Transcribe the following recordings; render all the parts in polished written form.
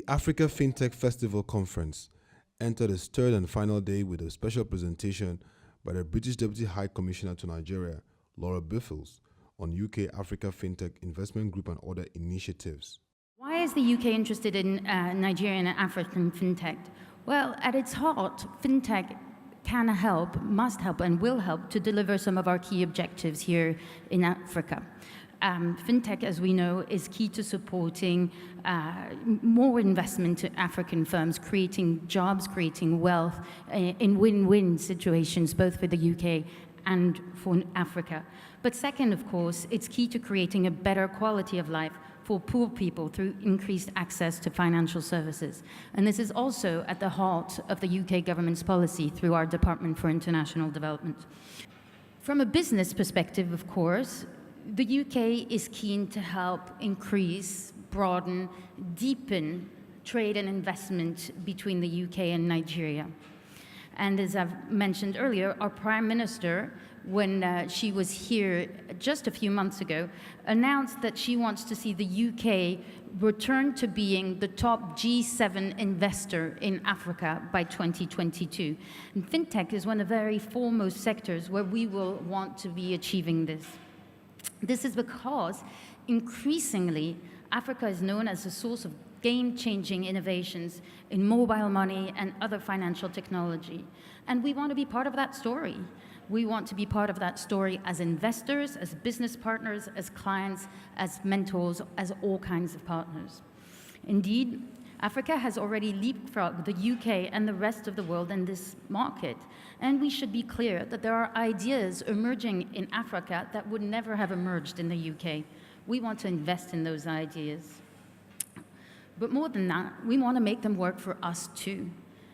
Africa Fintech Festival conference entered its third and final day with a special presentation by the British Deputy High Commissioner to Nigeria, Laura Biffles, on UK Africa Fintech Investment Group and other initiatives. Why is the UK interested in Nigerian and African fintech? Well, at its heart, fintech can help, must help, and will help to deliver some of our key objectives here in Africa. Fintech, as we know, is key to supporting more investment to African firms, creating jobs, creating wealth in win-win situations, both for the UK and for Africa. But second, of course, it's key to creating a better quality of life for poor people through increased access to financial services. And this is also at the heart of the UK government's policy through our Department for International Development. From a business perspective, of course, the UK is keen to help increase, broaden, deepen trade and investment between the UK and Nigeria. And as I've mentioned earlier, our Prime Minister, when she was here just a few months ago, announced that she wants to see the UK return to being the top G7 investor in Africa by 2022. And fintech is one of the very foremost sectors where we will want to be achieving this. This is because increasingly Africa is known as a source of game-changing innovations in mobile money and other financial technology. And we want to be part of that story. We want to be part of that story as investors, as business partners, as clients, as mentors, as all kinds of partners. Indeed, Africa has already leapfrogged the UK and the rest of the world in this market. And we should be clear that there are ideas emerging in Africa that would never have emerged in the UK. We want to invest in those ideas. But more than that, we want to make them work for us too.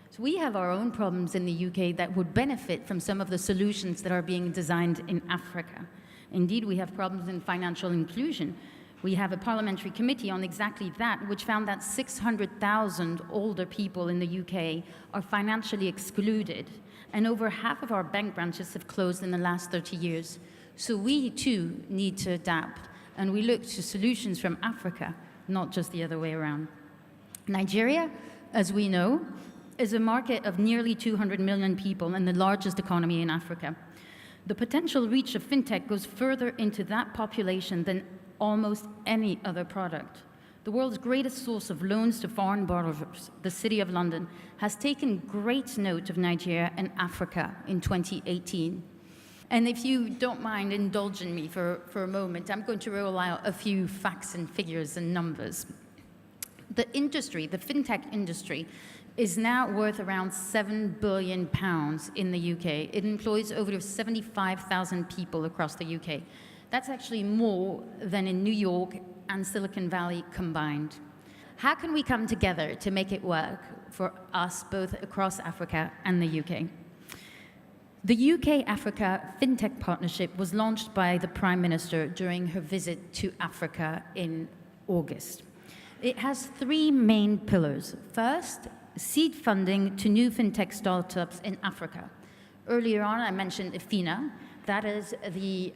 So we have our own problems in the UK that would benefit from some of the solutions that are being designed in Africa. Indeed, we have problems in financial inclusion. We have a parliamentary committee on exactly that, which found that 600,000 older people in the UK are financially excluded, and over half of our bank branches have closed in the last 30 years. So we too need to adapt, and we look to solutions from Africa, not just the other way around. Nigeria, as we know, is a market of nearly 200 million people and the largest economy in Africa. The potential reach of fintech goes further into that population than almost any other product. The world's greatest source of loans to foreign borrowers, the City of London, has taken great note of Nigeria and Africa in 2018. And if you don't mind indulging me for a moment, I'm going to roll out a few facts and figures and numbers. The industry, the fintech industry, is now worth around £7 billion in the UK. It employs over 75,000 people across the UK. That's actually more than in New York and Silicon Valley combined. How can we come together to make it work for us both across Africa and the UK? The UK-Africa Fintech Partnership was launched by the Prime Minister during her visit to Africa in August. It has three main pillars. First, seed funding to new fintech startups in Africa. Earlier on, I mentioned IFINA. That is the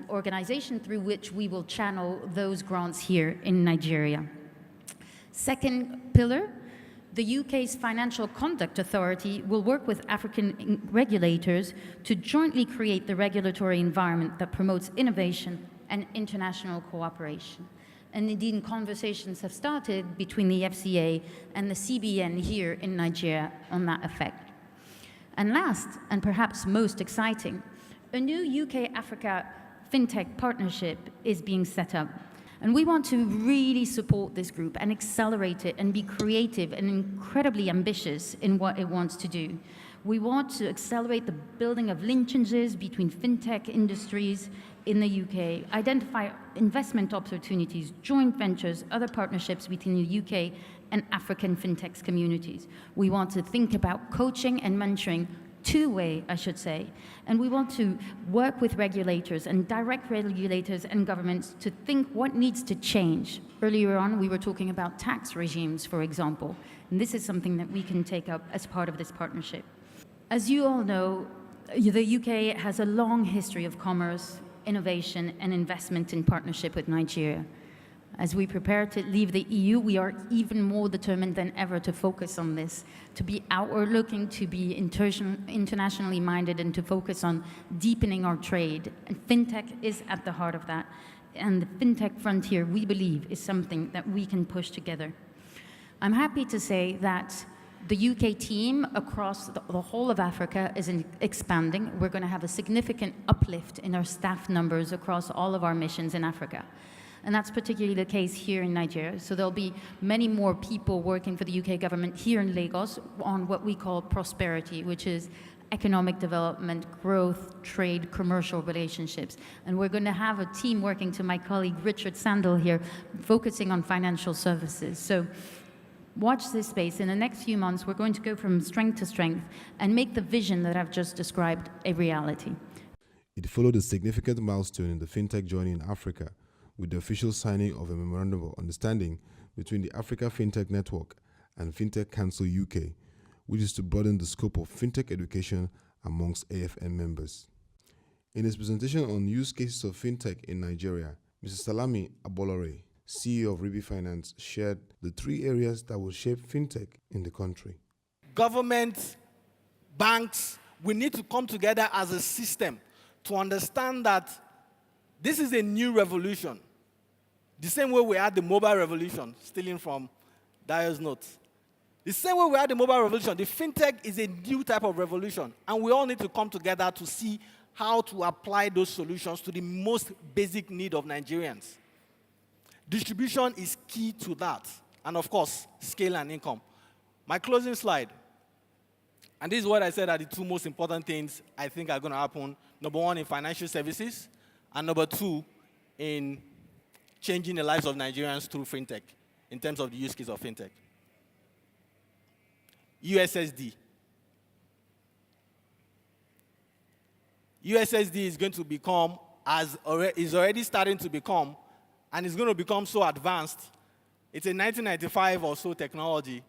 organization through which we will channel those grants here in Nigeria. Second pillar, the UK's Financial Conduct Authority will work with African regulators to jointly create the regulatory environment that promotes innovation and international cooperation. And indeed, conversations have started between the FCA and the CBN here in Nigeria on that effect. And last, and perhaps most exciting, a new UK-Africa fintech partnership is being set up. And we want to really support this group and accelerate it and be creative and incredibly ambitious in what it wants to do. We want to accelerate the building of linkages between fintech industries in the UK, identify investment opportunities, joint ventures, other partnerships between the UK and African fintech communities. We want to think about coaching and mentoring, two-way, I should say, and we want to work with regulators and direct regulators and governments to think what needs to change. Earlier on, we were talking about tax regimes, for example, and this is something that we can take up as part of this partnership. As you all know, the UK has a long history of commerce, innovation, and investment in partnership with Nigeria. As we prepare to leave the EU, we are even more determined than ever to focus on this, to be outward-looking, to be internationally minded, and to focus on deepening our trade. And fintech is at the heart of that. And the fintech frontier, we believe, is something that we can push together. I'm happy to say that the UK team across the whole of Africa is expanding. We're going to have a significant uplift in our staff numbers across all of our missions in Africa. And that's particularly the case here in Nigeria. So there'll be many more people working for the UK government here in Lagos on what we call prosperity, which is economic development, growth, trade, commercial relationships. And we're going to have a team working to my colleague Richard Sandel here, focusing on financial services. So watch this space. In the next few months, we're going to go from strength to strength and make the vision that I've just described a reality. It followed a significant milestone in the fintech journey in Africa, with the official signing of a memorandum of understanding between the Africa Fintech Network and Fintech Council UK, which is to broaden the scope of fintech education amongst AFN members. In his presentation on use cases of fintech in Nigeria, Mr. Salami Abolore, CEO of Ribi Finance, shared the 3 areas that will shape fintech in the country. Government, banks, we need to come together as a system to understand that this is a new revolution. The same way we had the mobile revolution, stealing from Dyer's notes. The same way we had the mobile revolution, the fintech is a new type of revolution. And we all need to come together to see how to apply those solutions to the most basic need of Nigerians. Distribution is key to that. And of course, scale and income. My closing slide. And this is what I said are the 2 most important things I think are going to happen. Number 1, in financial services. And number 2, in changing the lives of Nigerians through fintech, in terms of the use case of fintech. USSD. USSD is going to become, is already starting to become, and it's going to become so advanced. It's a 1995 or so technology,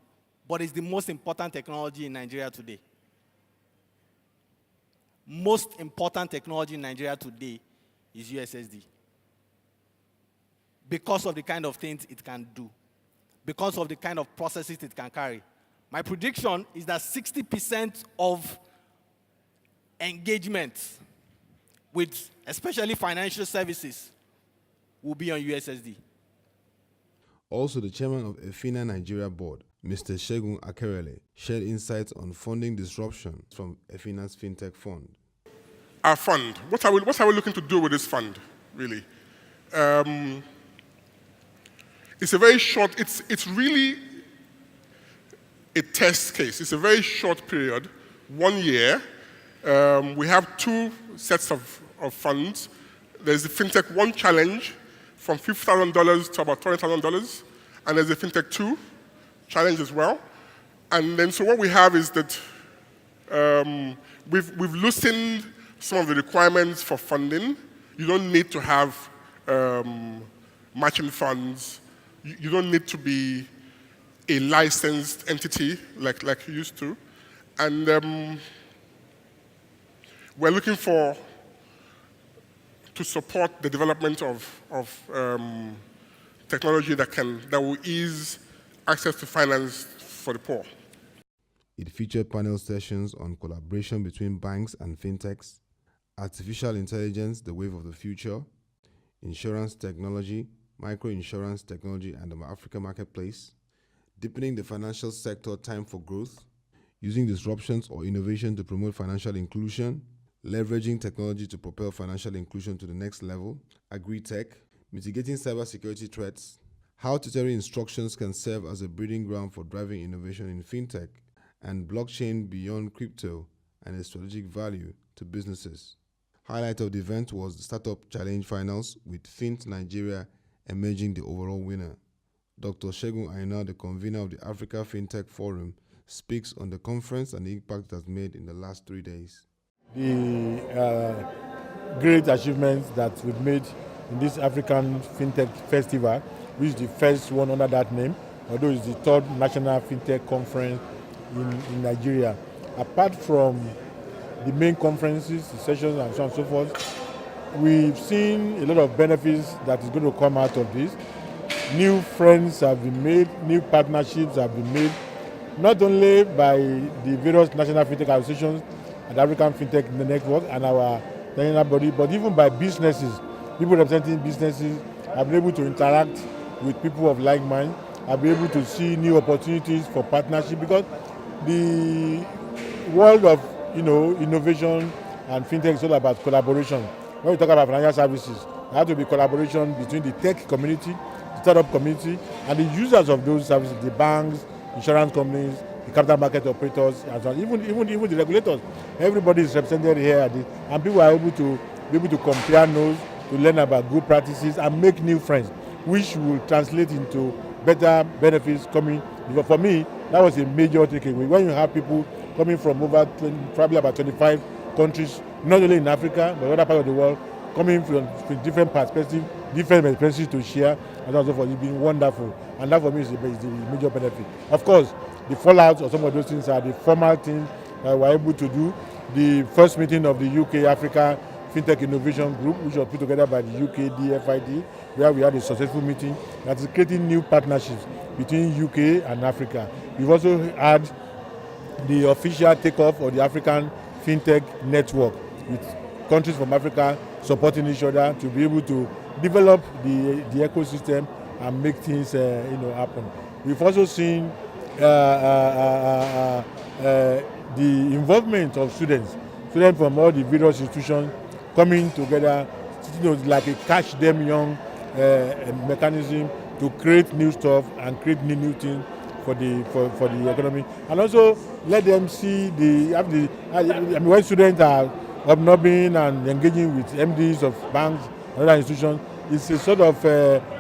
but it's the most important technology in Nigeria today. Most important technology in Nigeria today is USSD. Because of the kind of things it can do. Because of the kind of processes it can carry. My prediction is that 60% of engagement with especially financial services will be on USSD. Also, the chairman of Fint Nigeria board, Mr. Segun Akerele, shared insights on funding disruption from Fint's fintech fund. Our fund, what are we looking to do with this fund, really? It's a very short, it's really a test case. It's a very short period, 1 year. We have 2 sets of funds. There's the Fintech 1 challenge from $50,000 to about $20,000. And there's the Fintech 2 challenge as well. And then so what we have is that we've loosened some of the requirements for funding. You don't need to have matching funds. You don't need to be a licensed entity like you used to. And we're looking to support the development of technology that will ease access to finance for the poor. It featured panel sessions on collaboration between banks and fintechs, artificial intelligence, the wave of the future, insurance technology, micro-insurance technology and the Africa marketplace, deepening the financial sector time for growth, using disruptions or innovation to promote financial inclusion, leveraging technology to propel financial inclusion to the next level, agri-tech, mitigating cybersecurity threats, how tutoring instructions can serve as a breeding ground for driving innovation in fintech, and blockchain beyond crypto and its strategic value to businesses. Highlight of the event was the Startup Challenge Finals, with Fint Nigeria Emerging the overall winner. Dr. Segun Aina, the convener of the Africa Fintech Forum, speaks on the conference and the impact it has made in the last 3 days. The great achievements that we've made in this African Fintech Festival, which is the first one under that name, although it's the 3rd National Fintech Conference in Nigeria. Apart from the main conferences, the sessions, and so on and so forth, we've seen a lot of benefits that is going to come out of this. new friends have been made, new partnerships have been made, not only by the various national fintech associations and African Fintech Network and our national body, but even by businesses. People representing businesses have been able to interact with people of like mind, have been able to see new opportunities for partnership, because the world of innovation and fintech is all about collaboration. When we talk about financial services, there has to be collaboration between the tech community, the startup community, and the users of those services, the banks, insurance companies, the capital market operators, and so on. Even the regulators. Everybody is represented here, and people are able to compare notes, to learn about good practices, and make new friends, which will translate into better benefits coming. Because for me, that was a major takeaway. When you have people coming from probably about 25 countries, not only in Africa, but other parts of the world, coming from different perspectives, different experiences to share, and so forth, it's been wonderful. And that for me is the major benefit. Of course, the fallout of some of those things are the formal things that we're able to do. The first meeting of the UK Africa Fintech Innovation Group, which was put together by the UK DFID, where we had a successful meeting that is creating new partnerships between UK and Africa. We've also had the official takeoff of the African Fintech Network, with countries from Africa supporting each other to be able to develop the ecosystem and make things happen. We've also seen the involvement of students from all the various institutions coming together, like a catch them young mechanism to create new stuff and create new things for the economy, and also let them see when students are hobnobbing and engaging with MDs of banks and other institutions, it's a sort of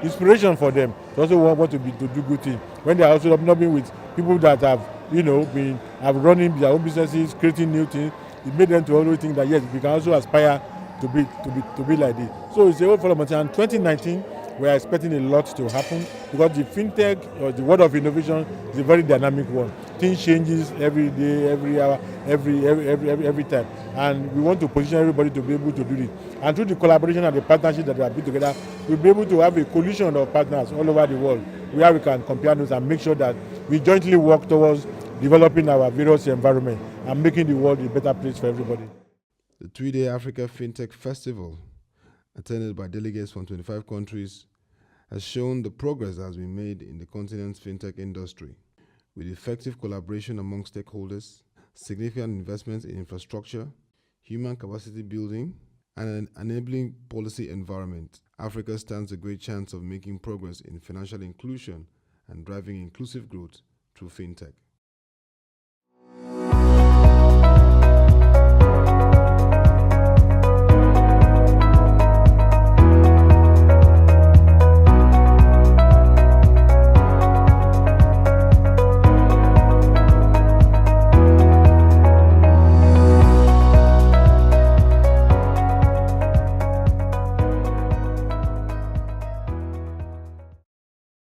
inspiration for them to also want to do good things. When they are also hobnobbing with people that have running their own businesses, creating new things, it made them to always think that yes, we can also aspire to be like this. So it's a whole follow-up. And 2019, we are expecting a lot to happen, because the fintech or the world of innovation is a very dynamic one. Things changes every day, every hour, every time, and we want to position everybody to be able to do it. And through the collaboration and the partnership that we have put together, we'll be able to have a coalition of partners all over the world, where we can compare notes and make sure that we jointly work towards developing our various environment and making the world a better place for everybody. The 3-day Africa Fintech Festival, attended by delegates from 25 countries, has shown the progress that has been made in the continent's fintech industry, with effective collaboration among stakeholders, significant investments in infrastructure, human capacity building, and an enabling policy environment. Africa stands a great chance of making progress in financial inclusion and driving inclusive growth through fintech.